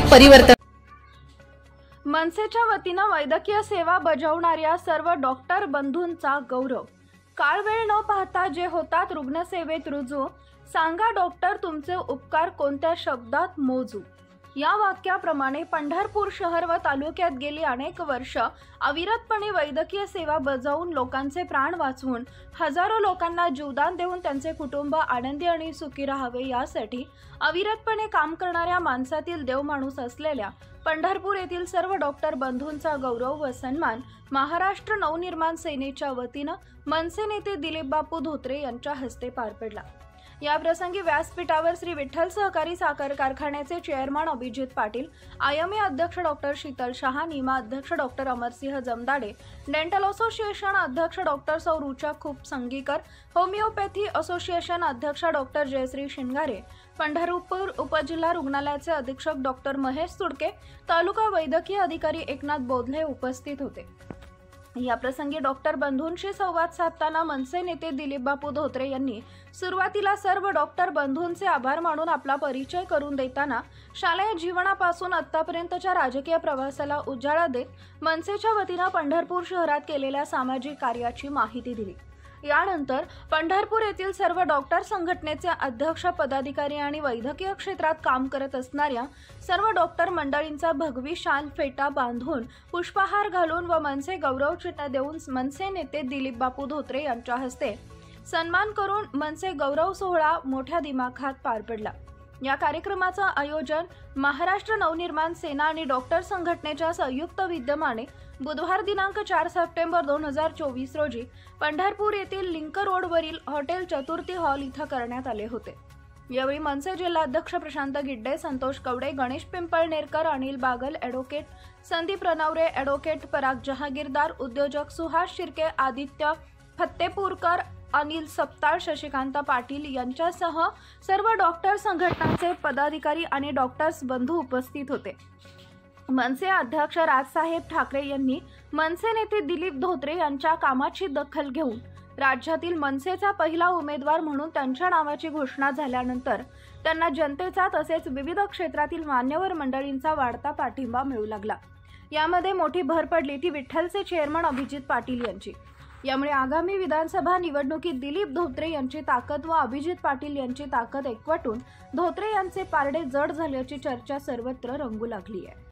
परिवर्तन। मनसेच्या वतीनं वैद्यकीय सेवा बजावणाऱ्या सर्व डॉक्टर बंधूंचा गौरव। काळ वेळ न पाहता जे होतात रुग्णसेवेत रुजू, सांगा डॉक्टर तुमचे उपकार कोणत्या शब्दात मोजू। या वाक्याप्रमाणे पंढरपूर शहर व तालुक्यात गेली अनेक वर्ष अविरतपणे वैद्यकीय सेवा बजावून लोकांचे प्राण वाचवून हजारो लोकांना जीवदान देऊन त्यांचे कुटुंब आनंदी आणि सुखी राहावे यासाठी अविरतपणे काम करणाऱ्या माणसातील देवमाणूस असलेल्या पंढरपूर येथील सर्व डॉक्टर बंधूंचा गौरव व सन्मान महाराष्ट्र नवनिर्माण सेनेच्या वतीनं मनसे नेते दिलीप बापू धोत्रे यांच्या हस्ते पार पडला। या प्रसंगी व्यासपीठावर श्री विठ्ठल सहकारी साखर कारखान्याचे चेअरमन अभिजित पाटील, आयएमए अध्यक्ष डॉक्टर शीतल शहा, निमा अध्यक्ष doctor Amarsinh Jamdade, dental association अध्यक्ष डॉक्टर सौ रुचा खूप संगीकर, होमिओपॅथी असोसिएशन अध्यक्ष डॉक्टर जयश्री शिंगारे, पंढरपूर उपजिल्हा रुग्णालयाचे अधीक्षक डॉक्टर महेश सुडके, तालुका वैद्यकीय अधिकारी एकनाथ बोधले उपस्थित होते। या प्रसंगी डॉक्टर बंधूंशी संवाद साधताना मनसे नेते दिलीप बापू धोत्रे यांनी सुरुवातीला सर्व डॉक्टर बंधूंचे आभार मानून आपला परिचय करून देताना शालेय जीवनापासून आतापर्यंतच्या राजकीय प्रवासाला उजाळा देत मनसेच्या वतीनं पंढरपूर शहरात केलेल्या सामाजिक कार्याची माहिती दिली। यानंतर पंढरपूर येथील सर्व डॉक्टर संघटनेचे अध्यक्ष, पदाधिकारी आणि वैद्यकीय क्षेत्रात काम करत असणाऱ्या सर्व डॉक्टर मंडळींचा भगवी शाल फेटा बांधून पुष्पहार घालून व मनसे गौरव चिन्ह देऊन मनसे नेते दिलीप बापू धोत्रे यांच्या हस्ते सन्मान करून मनसे गौरव सोहळा मोठ्या दिमाखात पार पडला। या कार्यक्रमाचं आयोजन महाराष्ट्र नवनिर्माण सेना आणि डॉक्टर संघटनेच्या संयुक्त विद्यमाने बुधवार दिनांक 4 सप्टेंबर 2024 रोजी पंढरपूर येथील लिंक रोडवरील हॉटेल चतुर्थी हॉल इथं करण्यात आले होते। यावेळी मनसे जिल्हाध्यक्ष प्रशांत गिड्डे, संतोष कवडे, गणेश पिंपळनेरकर, अनिल बागल, ॲडव्होकेट संदीप रनवरे, ॲडव्होकेट पराग जहागीरदार, उद्योजक सुहास शिर्के, आदित्य फत्तेपूरकर, अनिल सपताळ, शशिकांत पाटील यांच्यासह सर्व डॉक्टर संघटनांचे पदाधिकारी आणि डॉक्टर्स बंधू उपस्थित होते। मनसे अध्यक्ष राजसाहेब ठाकरे यांनी मनसे नेते दिलीप धोत्रे यांच्या कामाची दखल घेऊन राज्यातील मनसेचा पहिला उमेदवार म्हणून त्यांच्या नावाची घोषणा झाल्यानंतर त्यांना जनतेचा तसेच विविध क्षेत्रातील मान्यवर मंडळींचा वाढता पाठिंबा मिळू लागला। यामध्ये मोठी भर पडली ती विठ्ठलचे चेअरमन अभिजित पाटील यांची। यामुळे आगामी विधानसभा निवडणुकीत दिलीप धोत्रे यांची ताकद व अभिजित पाटील यांची ताकद एकवटून धोत्रे यांचे पारडे जड झाल्याची चर्चा सर्वत्र रंगू लागली आहे।